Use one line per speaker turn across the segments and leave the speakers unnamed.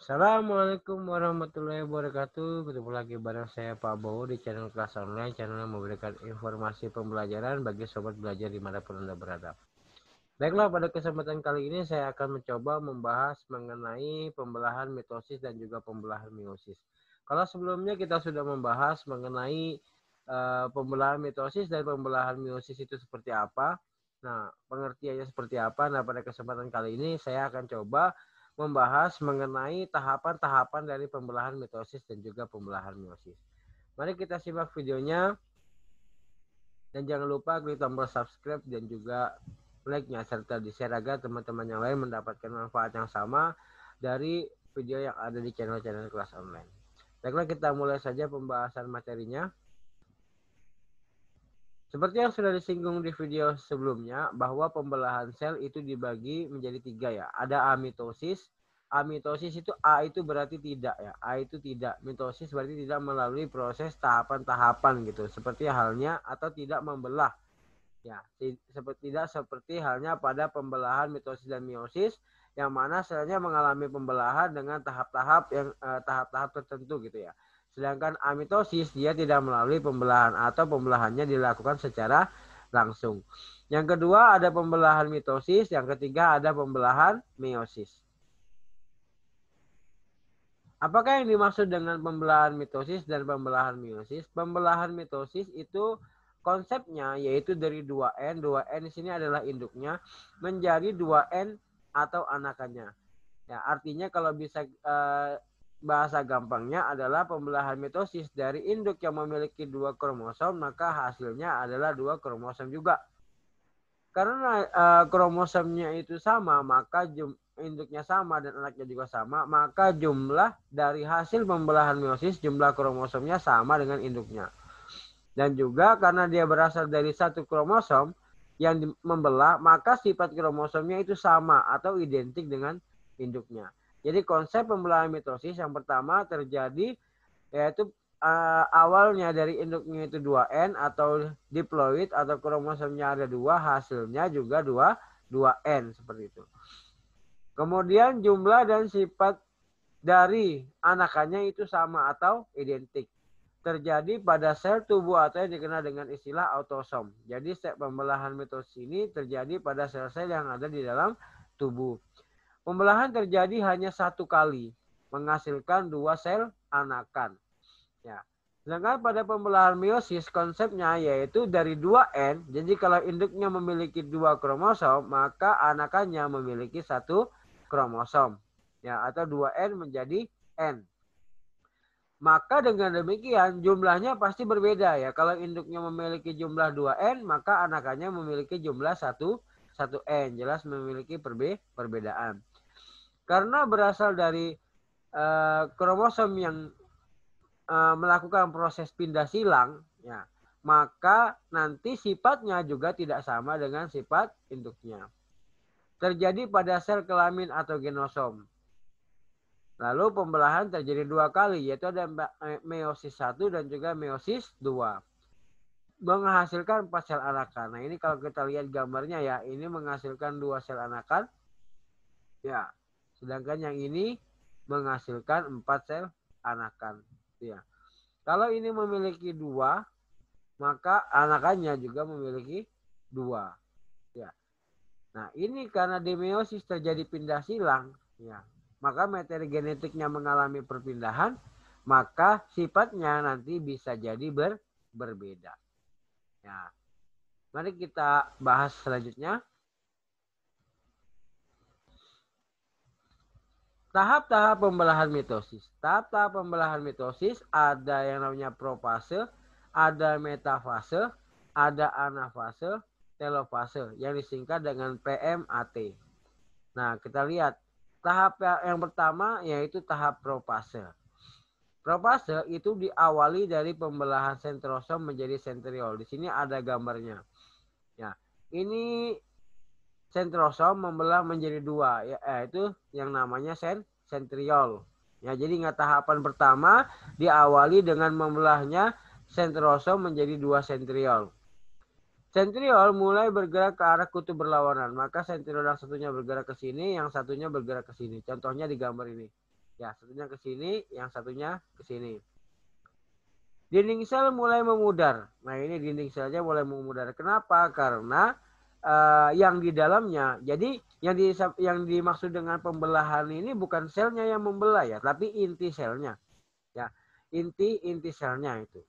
Assalamualaikum warahmatullahi wabarakatuh. Ketemu lagi bareng saya Pak Bowo di channel kelas online, channel yang memberikan informasi pembelajaran bagi sobat belajar dimanapun Anda berada. Baiklah, pada kesempatan kali ini saya akan mencoba membahas mengenai pembelahan mitosis dan juga pembelahan meiosis. Kalau sebelumnya kita sudah membahas mengenai pembelahan mitosis dan pembelahan meiosis itu seperti apa, nah pengertiannya seperti apa. Nah, pada kesempatan kali ini saya akan coba membahas mengenai tahapan-tahapan dari pembelahan mitosis dan juga pembelahan meiosis. Mari kita simak videonya dan jangan lupa klik tombol subscribe dan juga like-nya serta di-share agar teman-teman yang lain mendapatkan manfaat yang sama dari video yang ada di channel-channel kelas online. Baiklah, kita mulai saja pembahasan materinya. Seperti yang sudah disinggung di video sebelumnya, bahwa pembelahan sel itu dibagi menjadi 3 ya. Ada amitosis. Amitosis itu A itu berarti tidak ya. A itu tidak. Mitosis berarti tidak melalui proses tahapan-tahapan gitu. Seperti halnya atau tidak membelah. Ya, tidak seperti halnya pada pembelahan mitosis dan meiosis yang mana selnya mengalami pembelahan dengan tahap-tahap tertentu gitu ya. Sedangkan amitosis dia tidak melalui pembelahan atau pembelahannya dilakukan secara langsung. Yang kedua ada pembelahan mitosis, yang ketiga ada pembelahan meiosis. Apakah yang dimaksud dengan pembelahan mitosis dan pembelahan meiosis? Pembelahan mitosis itu konsepnya yaitu dari 2N. 2N di sini adalah induknya menjadi 2N atau anakannya. Ya, artinya kalau bisa bahasa gampangnya adalah pembelahan mitosis dari induk yang memiliki 2 kromosom, maka hasilnya adalah 2 kromosom juga. Karena kromosomnya itu sama, maka induknya sama dan anaknya juga sama, maka jumlah dari hasil pembelahan meiosis, jumlah kromosomnya sama dengan induknya. Dan juga karena dia berasal dari satu kromosom yang membelah, maka sifat kromosomnya itu sama atau identik dengan induknya. Jadi konsep pembelahan mitosis yang pertama terjadi yaitu awalnya dari induknya itu 2N atau diploid atau kromosomnya ada 2, hasilnya juga 2N seperti itu. Kemudian jumlah dan sifat dari anakannya itu sama atau identik. Terjadi pada sel tubuh atau yang dikenal dengan istilah autosom. Jadi pembelahan mitosis ini terjadi pada sel-sel yang ada di dalam tubuh. Pembelahan terjadi hanya 1 kali, menghasilkan 2 sel anakan. Ya. Sedangkan pada pembelahan meiosis konsepnya yaitu dari 2N. Jadi kalau induknya memiliki 2 kromosom, maka anakannya memiliki 1 kromosom. Ya, atau 2N menjadi N. Maka dengan demikian jumlahnya pasti berbeda ya. Kalau induknya memiliki jumlah 2N, maka anakannya memiliki jumlah 1N. Jelas memiliki perbedaan. Karena berasal dari kromosom yang melakukan proses pindah silang, ya, maka nanti sifatnya juga tidak sama dengan sifat induknya. Terjadi pada sel kelamin atau genosom. Lalu pembelahan terjadi 2 kali, yaitu ada meiosis 1 dan juga meiosis 2. Menghasilkan 4 sel anakan. Nah, ini kalau kita lihat gambarnya ya, ini menghasilkan 2 sel anakan. Ya, sedangkan yang ini menghasilkan 4 sel anakan. Ya. Kalau ini memiliki 2, maka anakannya juga memiliki 2. Ya. Nah, ini karena di meiosis terjadi pindah silang, ya, maka materi genetiknya mengalami perpindahan, maka sifatnya nanti bisa jadi berbeda. Ya. Mari kita bahas selanjutnya. Tahap-tahap pembelahan mitosis. Tahap-tahap pembelahan mitosis ada yang namanya profase, ada metafase, ada anafase, telofase yang disingkat dengan PMAT. Nah, kita lihat tahap yang pertama yaitu tahap profase. Profase itu diawali dari pembelahan sentrosom menjadi sentriol. Di sini ada gambarnya. Ya, ini sentrosom membelah menjadi 2, yaitu yang namanya sentriol. Ya, jadi tahapan pertama diawali dengan membelahnya sentrosom menjadi 2 sentriol. Sentriol mulai bergerak ke arah kutub berlawanan, maka sentriol yang satunya bergerak ke sini, yang satunya bergerak ke sini. Contohnya di gambar ini. Ya, satunya ke sini, yang satunya ke sini. Dinding sel mulai memudar. Nah, ini dinding selnya mulai memudar. Kenapa? Karena yang di dalamnya, jadi yang dimaksud dengan pembelahan ini bukan selnya yang membelah ya, tapi inti selnya. Ya, inti selnya itu.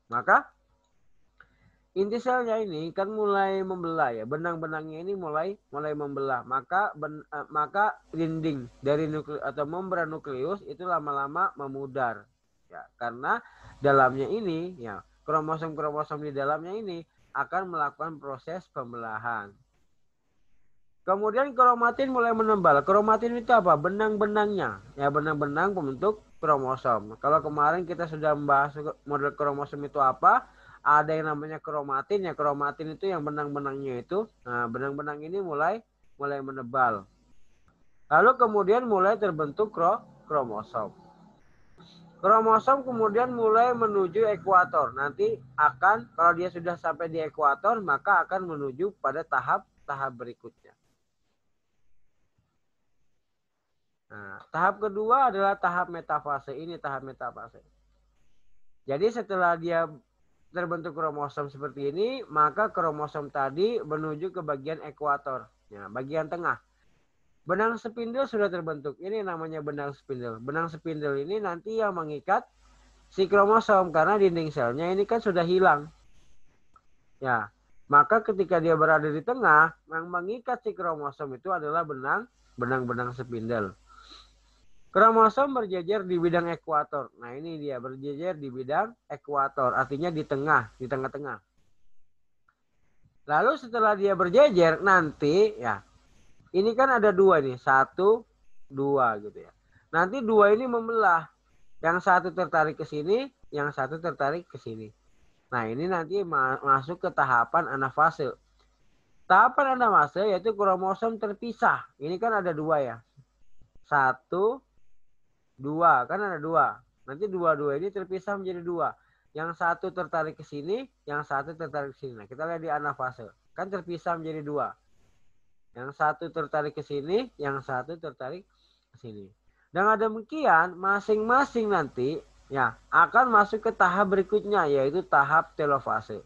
Maka inti selnya ini kan mulai membelah ya, benang-benangnya ini mulai membelah. Maka dinding dari nukleus atau membran nukleus itu lama-lama memudar. Ya, karena dalamnya ini ya, kromosom-kromosom di dalamnya ini akan melakukan proses pembelahan. Kemudian kromatin mulai menembal. Kromatin itu apa? Benang-benangnya. Ya, benang-benang pembentuk kromosom. Kalau kemarin kita sudah membahas model kromosom itu apa? Ada yang namanya kromatin. Ya, kromatin itu yang benang-benangnya itu. Nah, benang-benang ini mulai menebal. Lalu kemudian mulai terbentuk kromosom. Kromosom kemudian mulai menuju ekuator. Nanti akan, kalau dia sudah sampai di ekuator, maka akan menuju pada tahap berikutnya. Nah, tahap kedua adalah tahap metafase. Ini tahap metafase. Jadi setelah dia terbentuk kromosom seperti ini, maka kromosom tadi menuju ke bagian ekuator. Ya, bagian tengah. Benang spindel sudah terbentuk. Ini namanya benang spindel. Benang spindel ini nanti yang mengikat si kromosom karena dinding selnya ini kan sudah hilang. Ya, maka ketika dia berada di tengah, yang mengikat si kromosom itu adalah benang spindel. Kromosom berjejer di bidang ekuator. Nah, ini dia berjejer di bidang ekuator, artinya di tengah-tengah. Lalu setelah dia berjejer nanti ya, ini kan ada dua nih, 1, 2 gitu ya. Nanti dua ini membelah. Yang satu tertarik ke sini, yang satu tertarik ke sini. Nah, ini nanti masuk ke tahapan anafase. Tahapan anafase yaitu kromosom terpisah. Ini kan ada dua ya. 1, 2, kan ada 2. Nanti dua-dua ini terpisah menjadi 2. Yang satu tertarik ke sini, yang satu tertarik ke sini. Nah, kita lihat di anafase. Kan terpisah menjadi 2. Yang satu tertarik ke sini, yang satu tertarik ke sini. Dengan demikian, masing-masing nanti ya akan masuk ke tahap berikutnya, yaitu tahap telofase.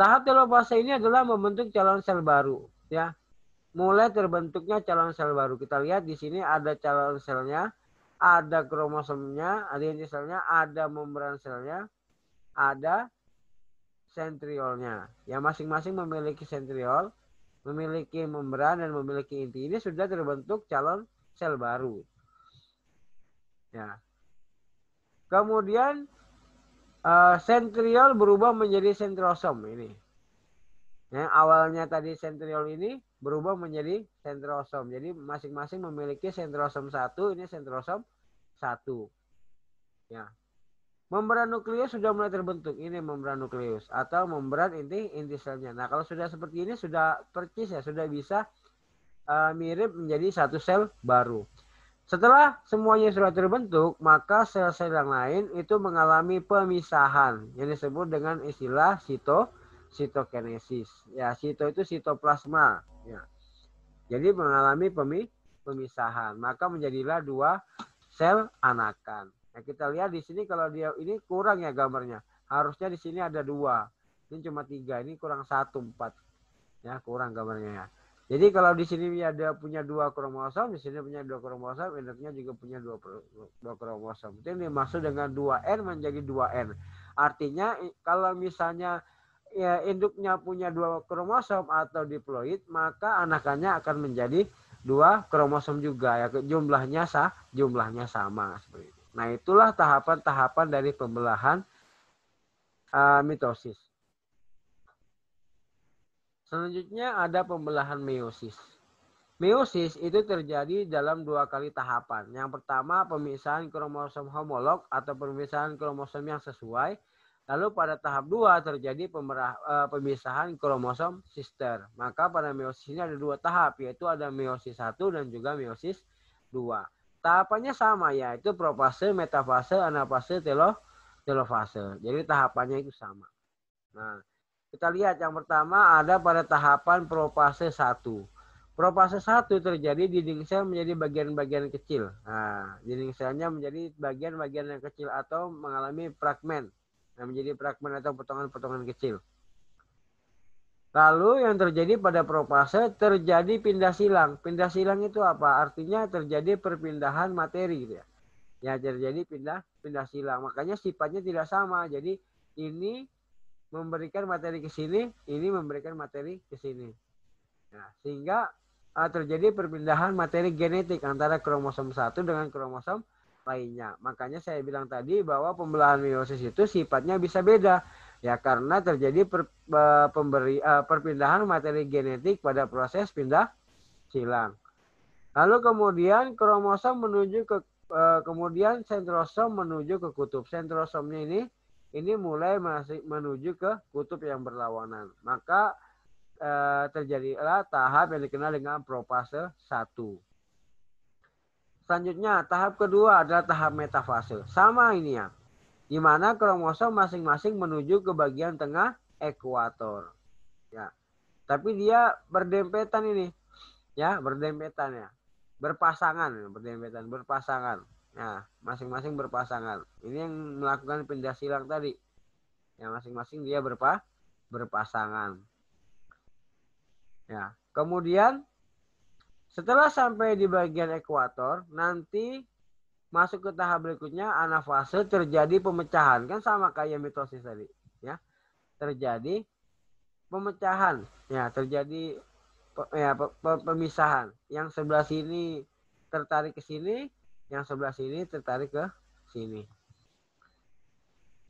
Tahap telofase ini adalah membentuk calon sel baru, ya. Mulai terbentuknya calon sel baru. Kita lihat di sini ada calon selnya, ada kromosomnya, ada inti selnya, ada membran selnya, ada sentriolnya. Ya, masing-masing memiliki sentriol, memiliki membran dan memiliki inti. Ini sudah terbentuk calon sel baru. Ya. Kemudian sentriol berubah menjadi sentrosom ini. Ya, awalnya tadi sentriol ini berubah menjadi sentrosom. Jadi masing-masing memiliki sentrosom 1, ini sentrosom 1. Ya. Membran nukleus sudah mulai terbentuk. Ini membran nukleus atau membran inti selnya. Nah, kalau sudah seperti ini sudah percis ya, sudah bisa mirip menjadi satu sel baru. Setelah semuanya sudah terbentuk, maka sel-sel yang lain itu mengalami pemisahan yang disebut dengan istilah sitokinesis. Ya, sito itu sitoplasma. Ya. Jadi mengalami pemisahan, maka menjadilah 2 sel anakan. Nah, kita lihat di sini kalau dia ini kurang ya gambarnya. Harusnya di sini ada 2. Ini cuma 3, ini kurang 1, 4. Ya, kurang gambarnya ya. Jadi kalau di sini ada punya 2 kromosom, di sini punya 2 kromosom, induknya juga punya 2 kromosom. Itu yang dimaksud dengan 2N menjadi 2N. Artinya kalau misalnya ya, induknya punya 2 kromosom atau diploid, maka anakannya akan menjadi 2 kromosom juga ya, jumlahnya sama seperti itu. Nah, itulah tahapan-tahapan dari pembelahan mitosis. Selanjutnya ada pembelahan meiosis. Meiosis itu terjadi dalam 2 kali tahapan. Yang pertama pemisahan kromosom homolog atau pemisahan kromosom yang sesuai. Lalu pada tahap 2 terjadi pemisahan kromosom sister. Maka pada meiosis ini ada 2 tahap, yaitu ada meiosis 1 dan juga meiosis 2. Tahapannya sama, yaitu profase, metafase, anafase, telofase. Jadi tahapannya itu sama. Nah, kita lihat yang pertama ada pada tahapan profase 1. Profase 1 terjadi dinding sel menjadi bagian-bagian kecil. Nah, dinding selnya menjadi bagian-bagian yang kecil atau mengalami fragmen. Nah, menjadi fragmen atau potongan-potongan kecil. Lalu yang terjadi pada profase terjadi pindah silang. Pindah silang itu apa? Artinya terjadi perpindahan materi gitu ya. Ya terjadi pindah silang. Makanya sifatnya tidak sama. Jadi ini memberikan materi ke sini, ini memberikan materi ke sini. Nah, sehingga terjadi perpindahan materi genetik antara kromosom 1 dengan kromosom lainnya. Makanya saya bilang tadi bahwa pembelahan meiosis itu sifatnya bisa beda. Ya karena terjadi perpindahan materi genetik pada proses pindah silang. Lalu kemudian kromosom menuju ke kemudian sentrosom menuju ke kutub. Sentrosomnya ini mulai menuju ke kutub yang berlawanan. Maka terjadilah tahap yang dikenal dengan profase 1. Selanjutnya, tahap kedua adalah tahap metafase. Sama ini ya, di mana kromosom masing-masing menuju ke bagian tengah ekuator. Ya, tapi dia berdempetan ini, ya berdempetan ya, berpasangan. Nah, masing-masing berpasangan. Ini yang melakukan pindah silang tadi. Ya, masing-masing dia berpasangan. Ya, kemudian setelah sampai di bagian ekuator, nanti masuk ke tahap berikutnya, anafase, terjadi pemecahan. Kan sama kayak mitosis tadi, ya. Terjadi pemecahan, ya, terjadi pemisahan. Yang sebelah sini tertarik ke sini, yang sebelah sini tertarik ke sini.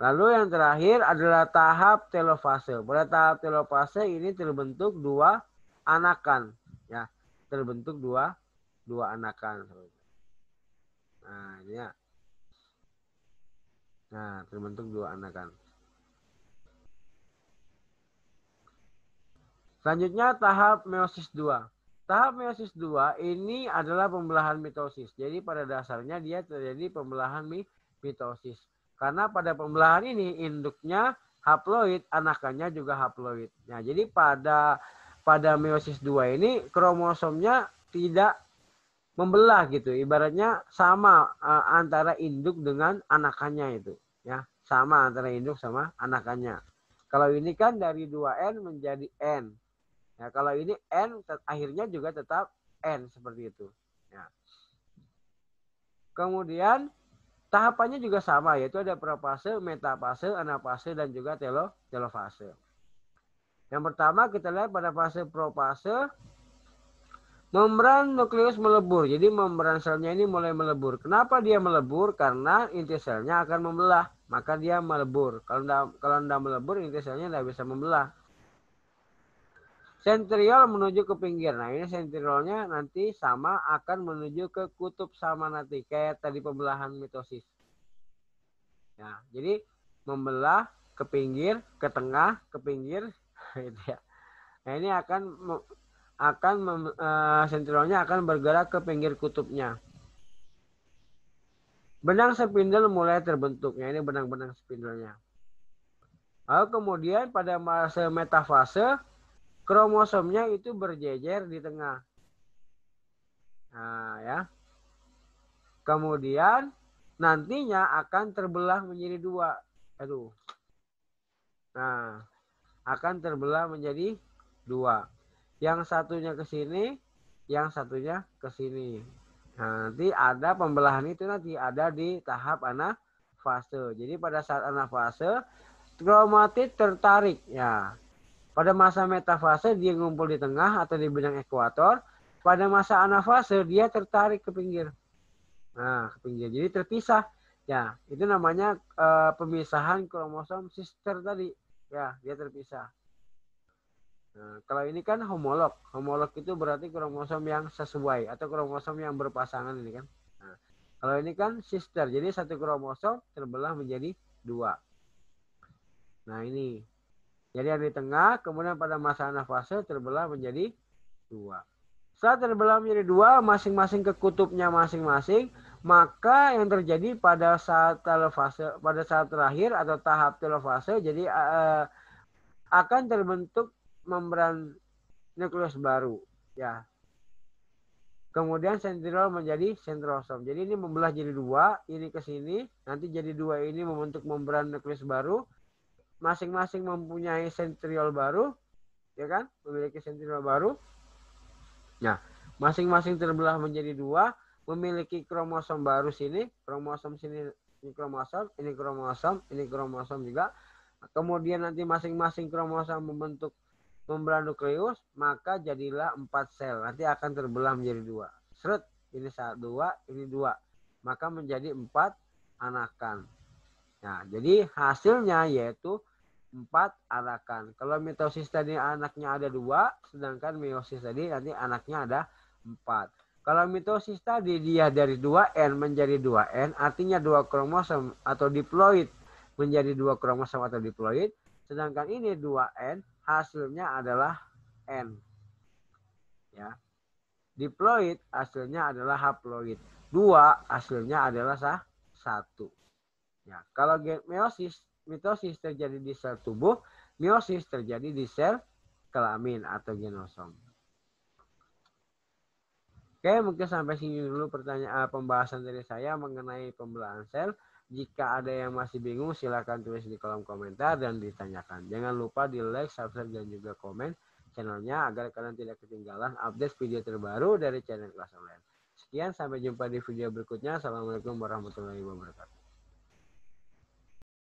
Lalu yang terakhir adalah tahap telofase. Pada tahap telofase ini terbentuk dua anakan, ya, terbentuk dua anakan. Nah, ini ya. Nah, terbentuk dua anakan. Selanjutnya tahap meiosis 2. Tahap meiosis 2 ini adalah pembelahan mitosis. Jadi pada dasarnya dia terjadi pembelahan mitosis. Karena pada pembelahan ini induknya haploid, anakannya juga haploid. Nah, jadi pada meiosis 2 ini kromosomnya tidak membelah gitu. Ibaratnya sama antara induk dengan anakannya itu, ya. Sama antara induk sama anakannya. Kalau ini kan dari 2N menjadi N. Ya, kalau ini N akhirnya juga tetap N seperti itu. Ya. Kemudian tahapannya juga sama, yaitu ada profase, metafase, anafase, dan juga telofase. Yang pertama kita lihat pada fase profase, membran nukleus melebur. Jadi membran selnya ini mulai melebur. Kenapa dia melebur? Karena inti selnya akan membelah, maka dia melebur. Kalau tidak melebur, inti selnya tidak bisa membelah. Sentriol menuju ke pinggir. Nah, ini sentriolnya nanti sama akan menuju ke kutub sama nanti, kayak tadi pembelahan mitosis. Ya, jadi membelah ke pinggir, ke tengah, ke pinggir, gitu ya. Nah, ini sentriolnya akan bergerak ke pinggir kutubnya. Benang spindel mulai terbentuk. Ya, ini benang-benang spindelnya. Lalu kemudian pada masa metafase, kromosomnya itu berjejer di tengah. Nah, ya. Kemudian nantinya akan terbelah menjadi dua. Nah, akan terbelah menjadi dua. Yang satunya ke sini, yang satunya ke sini. Nah, nanti ada pembelahan itu nanti ada di tahap anafase. Jadi pada saat anafase, kromatid tertarik. Ya. Pada masa metafase dia ngumpul di tengah atau di benang ekuator. Pada masa anafase dia tertarik ke pinggir. Nah, ke pinggir. Jadi terpisah. Ya, itu namanya pemisahan kromosom sister tadi. Ya, dia terpisah. Nah, kalau ini kan homolog. Homolog itu berarti kromosom yang sesuai atau kromosom yang berpasangan ini kan. Nah, kalau ini kan sister. Jadi satu kromosom terbelah menjadi dua. Nah, ini. Jadi yang di tengah, kemudian pada masa anafase terbelah menjadi dua. Setelah terbelah menjadi dua, masing-masing ke kutubnya masing-masing, maka yang terjadi pada saat telofase, pada saat terakhir atau tahap telofase, jadi akan terbentuk membran nukleus baru, ya. Kemudian sentriol menjadi sentrosom. Jadi ini membelah jadi dua, ini ke sini, nanti jadi dua ini membentuk membran nukleus baru, masing-masing mempunyai sentriol baru, ya kan? Memiliki sentriol baru. Nah, masing-masing terbelah menjadi dua, memiliki kromosom baru sini, kromosom sini, ini kromosom, ini kromosom, ini kromosom juga. Kemudian nanti masing-masing kromosom membentuk membran nukleus, maka jadilah 4 sel. Nanti akan terbelah menjadi dua. Seret, ini dua, ini dua. Maka menjadi 4 anakan. Nah, jadi hasilnya yaitu 4 anakan. Kalau mitosis tadi anaknya ada 2, sedangkan meiosis tadi nanti anaknya ada 4. Kalau mitosis tadi dia dari 2N menjadi 2N, artinya 2 kromosom atau diploid menjadi 2 kromosom atau diploid, sedangkan ini 2N hasilnya adalah N. Ya. Diploid hasilnya adalah haploid. 2 hasilnya adalah 1. Ya, kalau mitosis terjadi di sel tubuh, meiosis terjadi di sel kelamin atau genosom. Oke, mungkin sampai sini dulu pembahasan dari saya mengenai pembelahan sel. Jika ada yang masih bingung, silakan tulis di kolom komentar dan ditanyakan. Jangan lupa di like, subscribe, dan juga komen channelnya agar kalian tidak ketinggalan update video terbaru dari channel Kelas Online. Sekian, sampai jumpa di video berikutnya. Assalamualaikum warahmatullahi wabarakatuh.